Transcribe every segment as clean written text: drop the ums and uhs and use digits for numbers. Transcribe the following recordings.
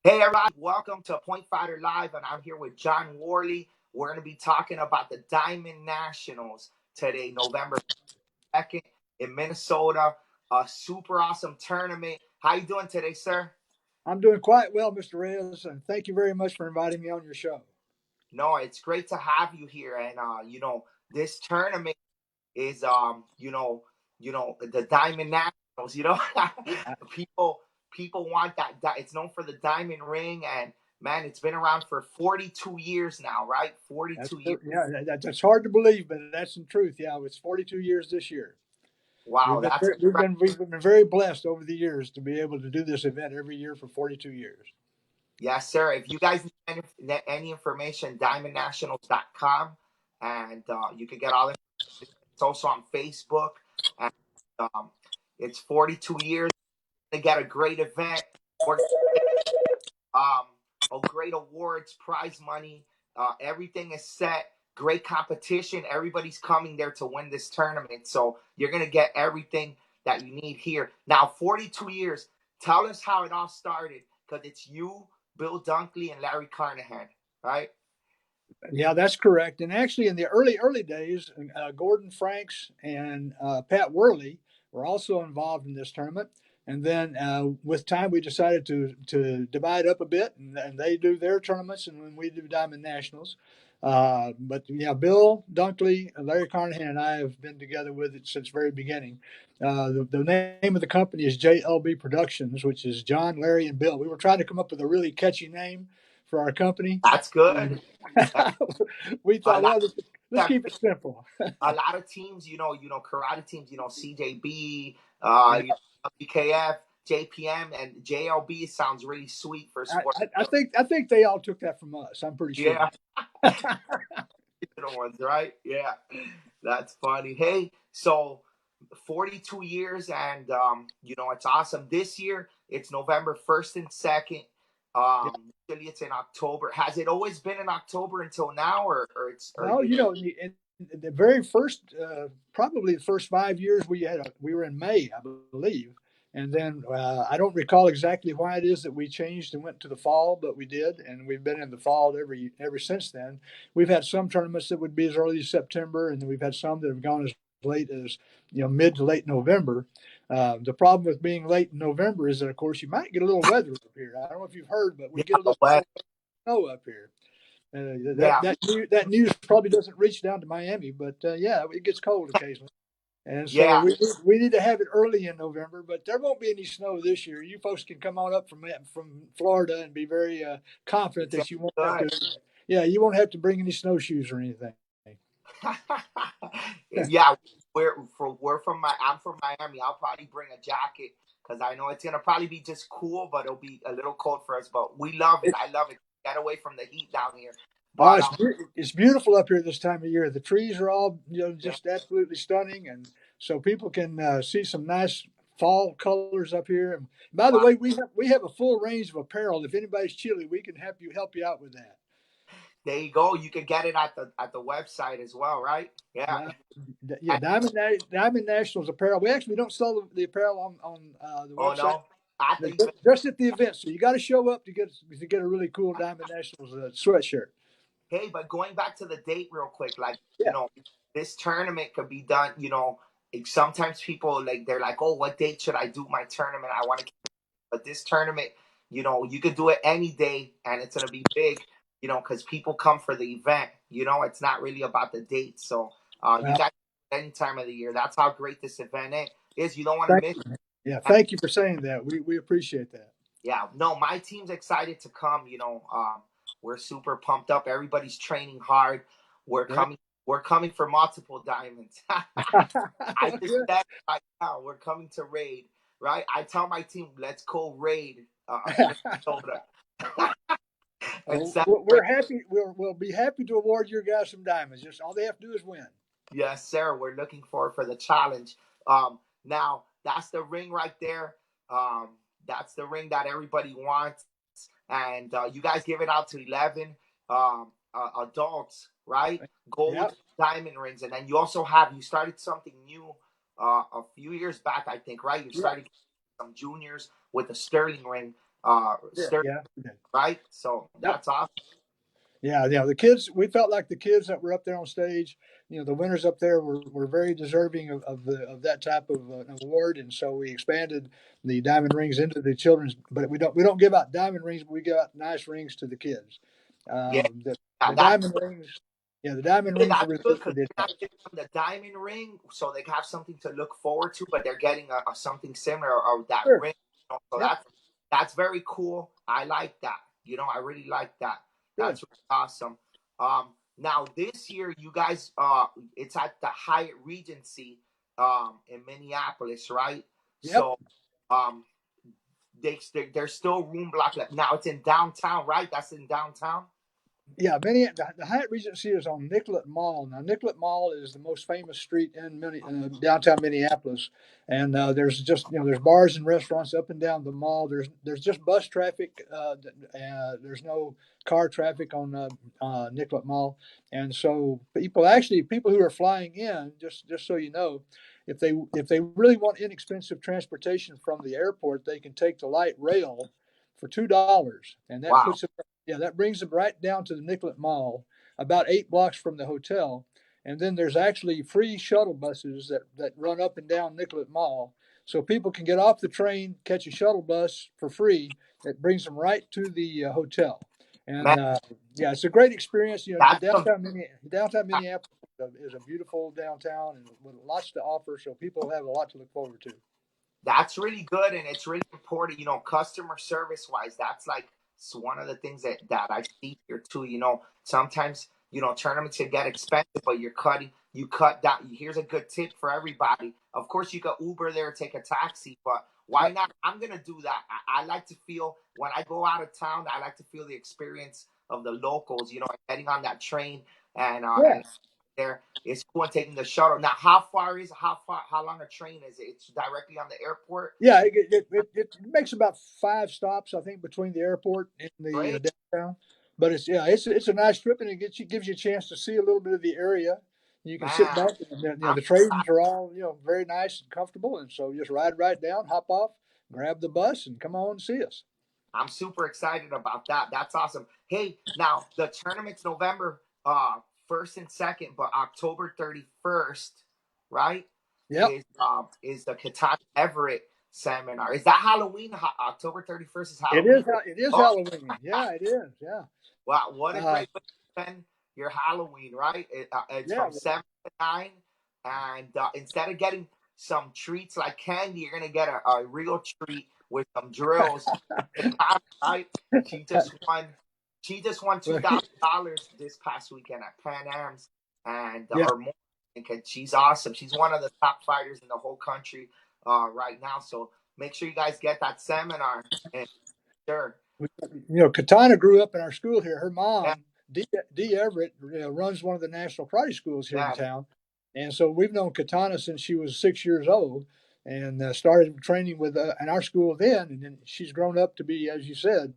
Hey everybody, welcome to Point Fighter Live, and I'm here with John Worley. We're going to be talking about the Diamond Nationals today, November 2nd in Minnesota. A super awesome tournament. How you doing today, sir? I'm doing quite well, Mr. Reyes, and thank you very much for inviting me on your show. No, it's great to have you here, and this tournament is the Diamond Nationals. People people want that. It's known for the diamond ring, and man, it's been around for 42 years now, right? 42 years. Yeah, that's hard to believe, but that's the truth. Yeah, it's 42 years this year. Wow, We've been that's we've been very blessed over the years to be able to do this event every year for 42 years. yes, sir. If you guys need any information, diamondnationals.com, and you can get all it. It's also on Facebook, and um, it's 42 years. They get a great event. We're um, great awards, prize money. Everything is set. Great competition. Everybody's coming there to win this tournament. So you're going to get everything that you need here. Now, 42 years. Tell us how it all started, because it's you, Bill Dunkley, and Larry Carnahan, right? Yeah, that's correct. And actually, in the early days, Gordon Franks and Pat Worley were also involved in this tournament. And then with time, we decided to divide up a bit, and they do their tournaments, and when we do Diamond Nationals. But yeah, Bill Dunkley, Larry Carnahan, and I have been together with it since the very beginning. The name of the company is JLB Productions, which is John, Larry, and Bill. We were trying to come up with a really catchy name for our company. That's good. We A thought, lot well, let's keep it simple. a lot of teams, karate teams, CJB, Yeah, WKF, JPM, and JLB sounds really sweet for sport. I think they all took that from us. I'm pretty sure. Yeah, the ones, right? Yeah, that's funny. Hey, so 42 years, and it's awesome. This year, it's November 1st and 2nd. Yeah. Usually it's in October. Has it always been in October until now, or Well, in the very first, probably the first 5 years we were in May, I believe, and then I don't recall exactly why it is that we changed and went to the fall, but we did, and we've been in the fall ever since then. We've had some tournaments that would be as early as September, and then we've had some that have gone as late as mid to late November. The problem with being late in November is that, of course, you might get a little weather up here. I don't know if you've heard, but we get a the little West? snow up here. Uh, that Yeah, that news probably doesn't reach down to Miami, but yeah, it gets cold occasionally, and so yeah, we need to have it early in November. But there won't be any snow this year. You folks can come on up from Florida and be very confident it's that you won't have good. to. Yeah, you won't have to bring any snowshoes or anything. Yeah, I'm from Miami. I'll probably bring a jacket because I know it's gonna probably be just cool, but it'll be a little cold for us. But we love it. I love it. Get away from the heat down here. Oh, But it's beautiful up here this time of year. The trees are all yeah, just absolutely stunning, and so people can see some nice fall colors up here. And by the wow. way, we have a full range of apparel. If anybody's chilly, we can help you out with that. There you go. You can get it at the website as well, right? Yeah. Yeah, yeah. Diamond Nationals apparel. We actually don't sell the apparel on the Oh website. no, at the event. Just at the event. So you got to show up to get a really cool Diamond Nationals sweatshirt. Hey, but going back to the date real quick, like Yeah. this tournament could be done. Like sometimes people they're like, oh, what date should I do my tournament? I want to. But this tournament, you could do it any day and it's going to be big, because people come for the event. It's not really about the date. So you Well, got any time of the year. That's how great this event is. You don't want to thank miss. you. Yeah, thank you for saying that. We appreciate that. Yeah, no, my team's excited to come. We're super pumped up. Everybody's training hard. We're Yeah. coming. We're coming for multiple diamonds. I just Yeah. said right now we're coming to raid. Right? I tell my team, let's go raid Minnesota and We're celebrate. happy. We'll be happy to award your guys some diamonds. Just all they have to do is win. Yes, sir. We're looking forward for the challenge. Now that's the ring right there. Um, that's the ring that everybody wants, and you guys give it out to 11 adults, right? Yeah. Gold diamond rings, and then you started something new a few years back, I think, right? You Yeah. started some juniors with a sterling ring. Yeah, stir, yeah, we did. right? So Yep. that's awesome. Yeah, yeah. The kids, we felt like the kids that were up there on stage, the winners up there were very deserving of that type of award, and so we expanded the diamond rings into the children's. But we don't give out diamond rings, but we give out nice rings to the kids. Yeah, The yeah, the that's diamond rings, yeah, the diamond yeah, rings are that's good reserved for because the you're not adults. giving them the diamond ring, so they have something to look forward to, but they're getting a something similar or that Sure. ring. So Yep. that's very cool. I like that. I really like that. Good. That's really awesome. Now this year, you guys, it's at the Hyatt Regency, in Minneapolis, right? Yep. So, um, there's still room block left. Now it's in downtown, right? That's in downtown. Yeah, the Hyatt Regency is on Nicollet Mall. Now, Nicollet Mall is the most famous street in downtown Minneapolis, and there's just there's bars and restaurants up and down the mall. There's just bus traffic. There's no car traffic on Nicollet Mall, and so people who are flying in, just so you know, if they really want inexpensive transportation from the airport, they can take the light rail for $2, and that Wow. puts them. Yeah, that brings them right down to the Nicollet Mall, about 8 blocks from the hotel. And then there's actually free shuttle buses that run up and down Nicollet Mall. So people can get off the train, catch a shuttle bus for free that brings them right to the hotel. Man, And yeah, it's a great experience. that's some Downtown Minneapolis is a beautiful downtown and with lots to offer. So people have a lot to look forward to. that's really good, and it's really important. Customer service wise, that's like one of the things that I see here too. Sometimes tournaments can get expensive, but you cut down. Here's a good tip for everybody. Of course, you got Uber there, take a taxi, but why Yep. not? I'm gonna do that. I like to feel when I go out of town. I like to feel the experience of the locals. Getting on that train Yeah. and there. It's cool and taking the shuttle. Now, how long a train is it? It's directly on the airport. Yeah, it makes about 5 stops, I think, between the airport and the Great, downtown. But it's a nice trip, and gives you a chance to see a little bit of the area. You can sit man. back, and I'm the trains are all very nice and comfortable, and so just ride right down, hop off, grab the bus, and come on and see us. I'm super excited about that. That's awesome. Hey, now the tournament's November 1st and 2nd, but October 31st, right? Yep, Is the Katana Everett seminar? Is that Halloween? October 31st is it Halloween. is. It is Oh, Halloween. Yeah, it is. Yeah, wow, what a uh, great way to spend your Halloween, right? It's yeah, from 7 to 9. And instead of getting some treats like candy, you're going to get a real treat with some drills. Right? She just won. She just won $2,000 this past weekend at Pan Am's, and yeah. or more. And she's awesome. She's one of the top fighters in the whole country right now. So make sure you guys get that seminar. And sure, Katana grew up in our school here. Her yeah, mom, D. Everett, runs one of the national karate schools here in yeah, town, and so we've known Katana since she was 6 years old, and started training with in our school then, and then she's grown up to be, as you said,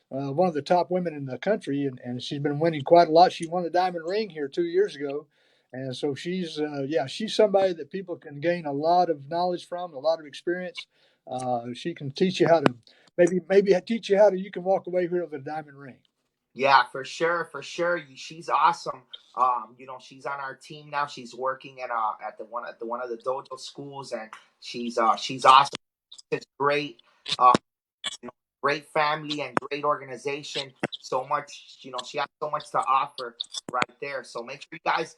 one of the top women in the country, and she's been winning quite a lot. She won a diamond ring here 2 years ago, and so she's somebody that people can gain a lot of knowledge from, a lot of experience. She can teach you how to maybe teach you how to you can walk away here with a diamond ring. yeah, for sure, for sure. She's awesome. She's on our team now. She's working at the one of the dojo schools, and she's awesome. It's great. Uh, Great family and great organization. So much, she has so much to offer right there. So make sure you guys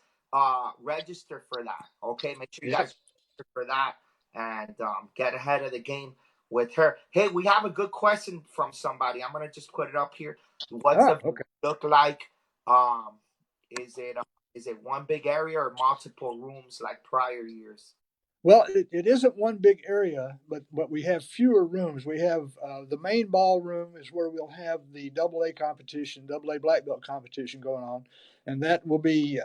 register for that. Okay, make sure you Yep. guys register for that and get ahead of the game with her. Hey, we have a good question from somebody. I'm gonna just put it up here. What's the Okay. look like? Um, is it uh, is it one big area or multiple rooms like prior years? Well, it isn't one big area, but we have fewer rooms. We have the main ballroom is where we'll have the double A competition, double A black belt competition going on, and that will be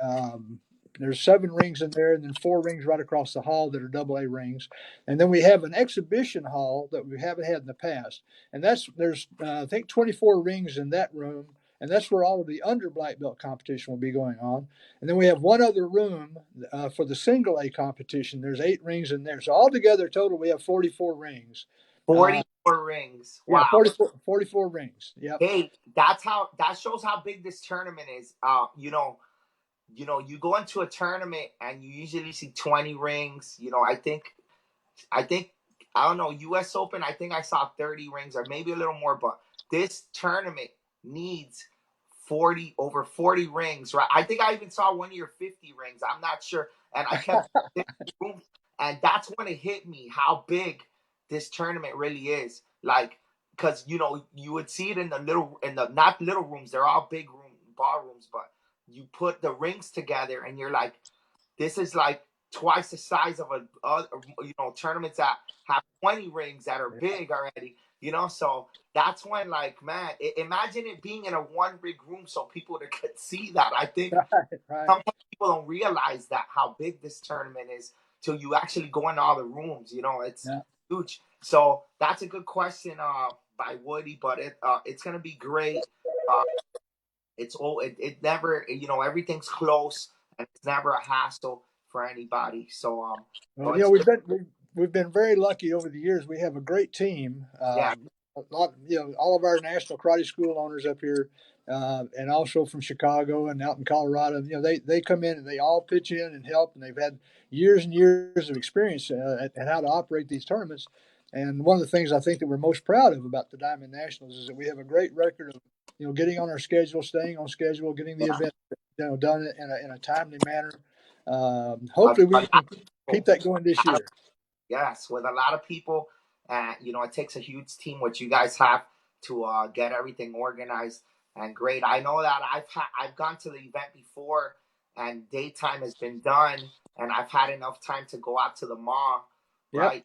there's 7 rings in there, and then 4 rings right across the hall that are double A rings, and then we have an exhibition hall that we haven't had in the past, and there's I think 24 rings in that room, and that's where all of the under black belt competition will be going on. And then we have one other room for the single A competition. There's 8 rings in there. So altogether, total, we have 44 rings. Uh, 44 rings. yeah, Wow. 44 rings. Yep. Hey, that shows how big this tournament is. You go into a tournament and you usually see 20 rings. I think I don't know, US Open, I think I saw 30 rings or maybe a little more, but this tournament needs 40 rings, right? I think I even saw one year 50 rings. I'm not sure. And I kept room, and that's when it hit me how big this tournament really is. Like, because you would see it in the not little rooms, they're all big ballrooms, but you put the rings together and you're like, this is like twice the size of tournaments that have 20 rings that are big already. So that's when, like, man, imagine it being in a one rig room so people that could see that. I think Right, right. sometimes people don't realize that how big this tournament is till you actually go in all the rooms. It's Yeah. huge. So that's a good question by Woody, but it's gonna be great. Uh, it never, everything's close and it's never a hassle for anybody. So Well, it's good. we've been very lucky over the years. We have a great team. Yeah, A lot, all of our national karate school owners up here, and also from Chicago and out in Colorado. They come in and they all pitch in and help, and they've had years and years of experience at how to operate these tournaments. And one of the things I think that we're most proud of about the Diamond Nationals is that we have a great record of getting on our schedule, staying on schedule, getting the yeah. event done in a timely manner. A, Hopefully, a we lot can of keep people, that going this year. yes, with a lot of people. It takes a huge team, which you guys have to get everything organized and great. I know that I've gone to the event before, and daytime has been done, and I've had enough time to go out to the mall, Yep. right,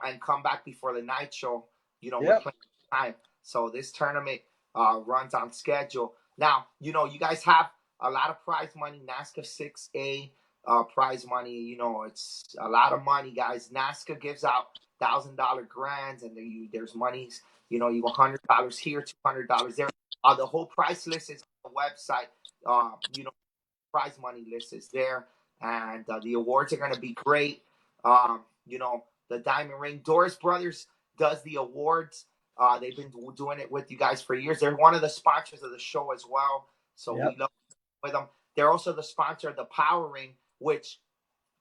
and come back before the night show. With Yep. plenty of time. So this tournament runs on schedule. Now, you guys have a lot of prize money. NASCA 6A prize money. It's a lot of money, guys. NASCA gives out $1,000 grants, and there's monies. You $100 here, $200 there. The whole price list is on the website. Prize money list is there, and the awards are going to be great. The Diamond Ring. Doris Brothers does the awards. They've been doing it with you guys for years. They're one of the sponsors of the show as well, so we Yep. love with them. They're also the sponsor of the Power Ring, which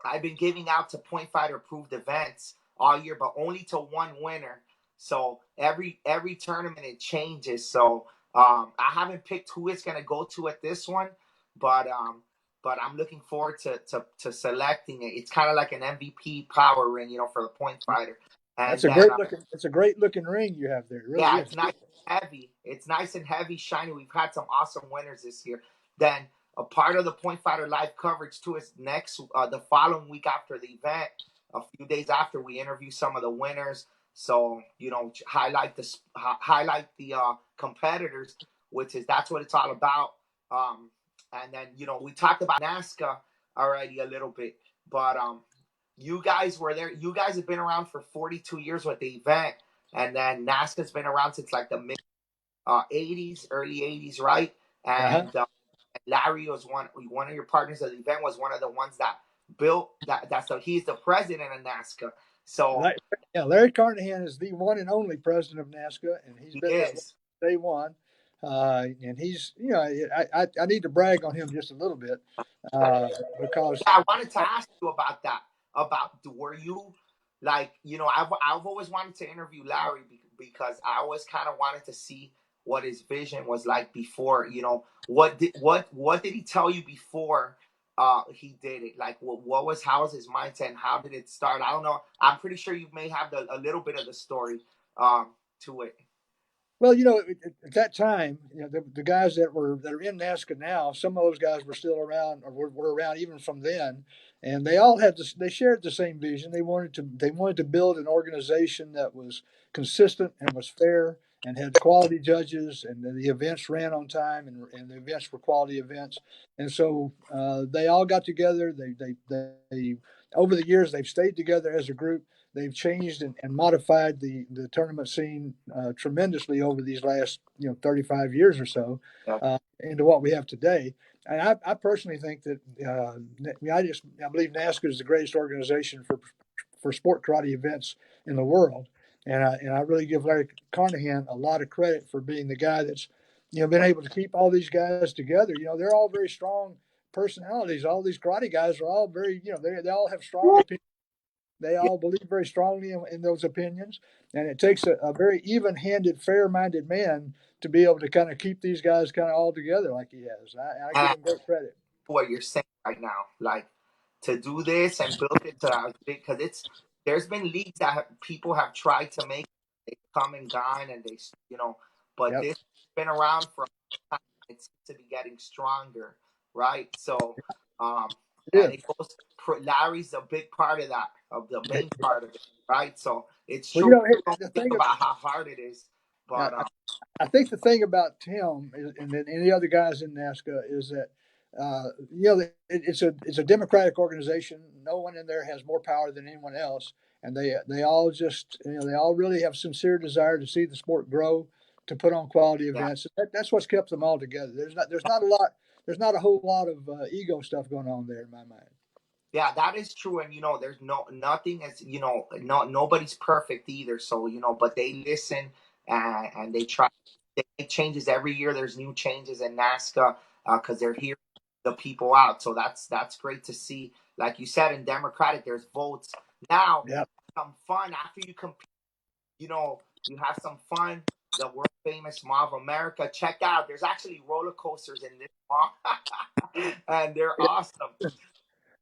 I've been giving out to point fighter approved events all year, but only to one winner. So every tournament it changes. So I haven't picked who it's gonna go to at this one, but I'm looking forward to selecting it. It's kind of like an MVP power ring, for the point fighter. And That's a then great looking. It's a great looking ring you have there. It really yeah, is. it's nice and heavy. It's nice and heavy, shiny. We've had some awesome winners this year. Then a part of the Point Fighter live coverage too is the following week after the event, a few days after, we interview some of the winners. So highlight the competitors, that's what it's all about. And then we talked about NASCA already a little bit, but you guys were there. You guys have been around for 42 years with the event, and then NASCA's been around since like the mid 80s, early 80s, right? Uh-huh. And Larry was one of your partners of the event, was one of the ones that built that. He's the president of NASCA. So Yeah, Larry Carnahan is the one and only president of NASCA, and he's he been that way is. since day one. And he's, I need to brag on him just a little bit uh, because, Yeah, I wanted to ask you about that. Were you like, I've always wanted to interview Larry because I always kind of wanted to see what his vision was like before. What did he tell you before he did it? Like, how was his mindset and how did it start? I don't know. I'm pretty sure you may have a little bit of the story to it. well, at that time, the guys that are in NASCA now, some of those guys were still around or were around even from then, and they all had this. They shared the same vision. They wanted to build an organization that was consistent and was fair and had quality judges, and the events ran on time, and the events were quality events. And so they all got together. They over the years they've stayed together as a group. They've changed and modified the tournament scene tremendously over these last 35 years or so Yeah. into what we have today. And I personally think that I believe NASCA is the greatest organization for sport karate events in the world. And I really give Larry Carnahan a lot of credit for being the guy that's, been able to keep all these guys together. They're all very strong personalities. All these karate guys are all very, they all have strong opinions. They Yeah, all believe very strongly in those opinions, and it takes a very even-handed, fair-minded man to be able to kind of keep these guys kind of all together like he has. I give and him great credit. what you're saying right now, like to do this and build it to as big, because there's been leagues that people have tried to make, they come and gone, and but Yep, this has been around for a time. It seems to be getting stronger, right? So, it and is. it goes. Larry's a big part of that, of the main part of it, right? So it's Well, true. People don't the think thing about how hard it is, I, but I think the thing about Tim and then any other guys in NASCA is that it's a democratic organization. No one in there has more power than anyone else, and they all just they all really have sincere desire to see the sport grow, to put on quality yeah. events. That's what's kept them all together. There's not a whole lot of ego stuff going on there in my mind. Yeah, that is true, and there's nothing is nobody's perfect either. So but they listen and they try. They make changes every year. There's new changes in NASCA because they're hearing the people out. So that's great to see. Like you said, in Democratic, there's votes now. Yeah, Some fun after you compete. You have some fun. The world famous Mall of America. Check out. There's actually roller coasters in this mall, and they're yeah. awesome.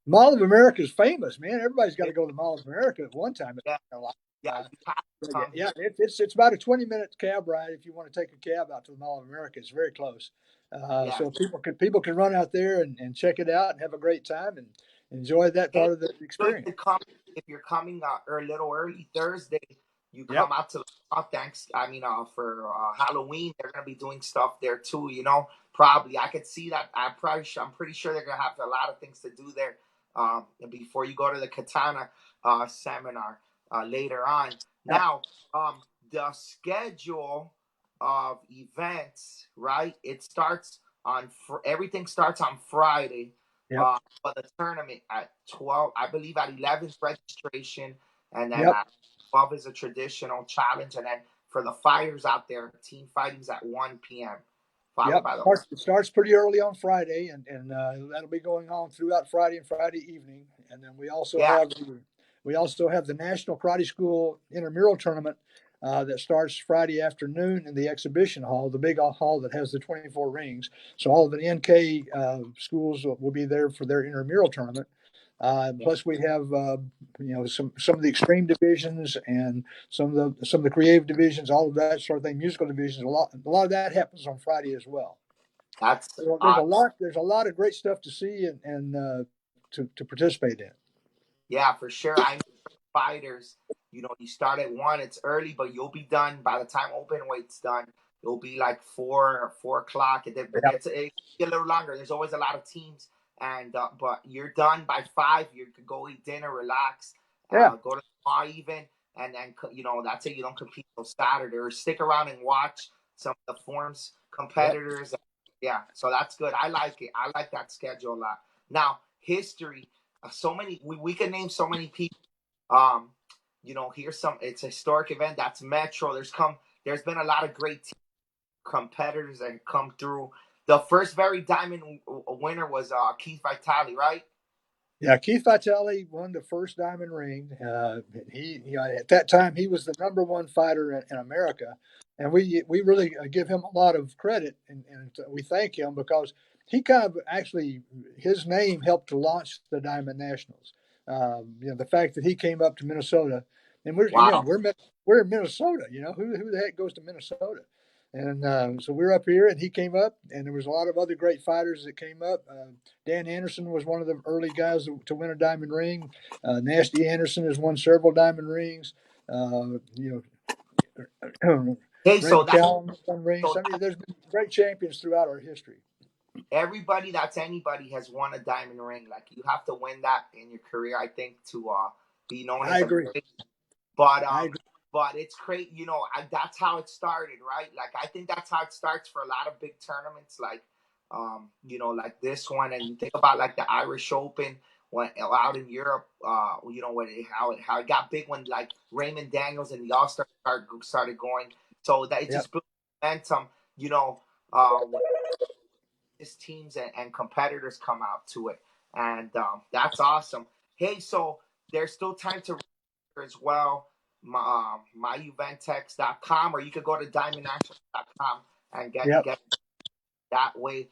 Mall of America is famous, man. Everybody's got to go to the Mall of America at one time in Yeah, their life. yeah. You have to Yeah, come yeah, here. it's about a 20-minute cab ride if you want to take a cab out to the Mall of America. It's very close, Yeah, so people can run out there and check it out and have a great time and enjoy that it's part of the good experience. to come if you're coming a little early Thursday. You come Yep, out to thanks. I mean, for Halloween, they're gonna be doing stuff there too. Probably I could see that. I'm pretty sure they're gonna have a lot of things to do there. Before you go to the Katana seminar later on. yep, Now, the schedule of events, right? It starts everything starts on Friday. yep, Uh, for the tournament at 12. I believe at 11 is registration, and then yep. at 12 is a traditional challenge, and then for the fighters out there, team fighting's at 1 p.m. followed Yep, by the starts pretty early on Friday, and that'll be going on throughout Friday and Friday evening. And then yeah we also have the National Karate School intramural tournament that starts Friday afternoon in the exhibition hall, the big hall that has the 24 rings. So all of the NK schools will be there for their intramural tournament. yeah. Plus, we have some of the extreme divisions and some of the creative divisions, all of that sort of thing, musical divisions. A lot of that happens on Friday as well. That's So uh, there's a lot of great stuff to see and to participate in. yeah, for sure. I know fighters. You start at 1. It's early, but you'll be done by the time open weight's done. It'll be like 4 or 4 o'clock. Yeah, It get a little longer. There's always a lot of teams, and but you're done by 5. You can go eat dinner, relax, yeah, go to the bar even, and then that's it. You don't compete till Saturday, or stick around and watch some of the forms yeah. competitors. Yeah, so that's good. I like it. I like that schedule a lot. Now history. So many we can name so many people. Um, here's some. It's a historic event. That's Metro. There's been a lot of great competitors that have come through. The first very diamond winner was Keith Vitale, right? Yeah, Keith Vitale won the first diamond ring. At that time he was the number one fighter in America, and we really give him a lot of credit and we thank him because he kind of actually his name helped to launch the Diamond Nationals. The fact that he came up to Minnesota, and Wow, we're in Minnesota. Who the heck goes to Minnesota? And so we're up here, and he came up, and there was a lot of other great fighters that came up. Dan Anderson was one of the early guys to win a diamond ring. Nasty Anderson has won several diamond rings. You know, hey, Ray McCallum won rings. so I mean, there's been great champions throughout our history. everybody that's anybody has won a diamond ring. Like you have to win that in your career, I think, to be known I as a agree. great. But I agree. it's crazy. That's how it started, right? Like I think that's how it starts for a lot of big tournaments, like like this one. And you think about like the Irish Open when out in Europe, how it got big when like Raymond Daniels and the All Stars started going. So that it Yep. just built momentum. When his teams and competitors come out to it, and that's awesome. Hey, so there's still time to register as well. myuventex.com, or you could go to diamondnationals.com and Yep. get that way.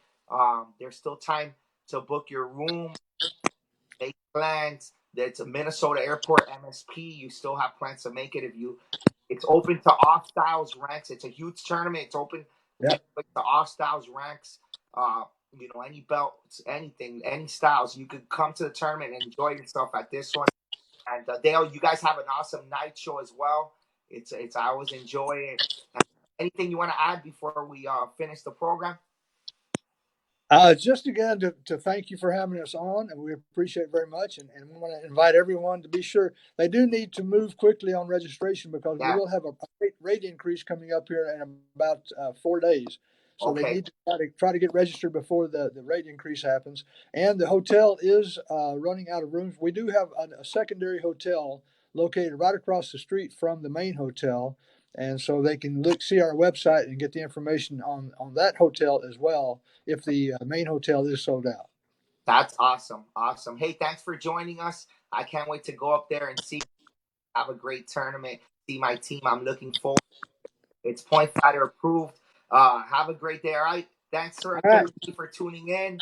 There's still time to book your room, make plans. There's a Minnesota Airport MSP. You still have plans to make it if you. It's open to all styles ranks. It's a huge tournament. It's open Yep. to all styles ranks. Uh, any belts, anything, any styles. You could come to the tournament and enjoy yourself at this one. And Dale, you guys have an awesome night show as well. It's I always enjoy it. Anything you want to add before we finish the program? Just again to thank you for having us on, and we appreciate it very much. And we want to invite everyone to be sure they do need to move quickly on registration because we Yeah. will have a rate increase coming up here in about 4 days. So they Okay. need to try to get registered before the rate increase happens. And the hotel is running out of rooms. We do have a secondary hotel located right across the street from the main hotel, and so they can see our website and get the information on that hotel as well if the main hotel is sold out. That's awesome. Awesome. Hey, thanks for joining us. I can't wait to go up there and see. Have a great tournament. See my team. I'm looking forward. It's Point Fighter approved. Have a great day. All right. Thanks for All right. everybody for tuning in.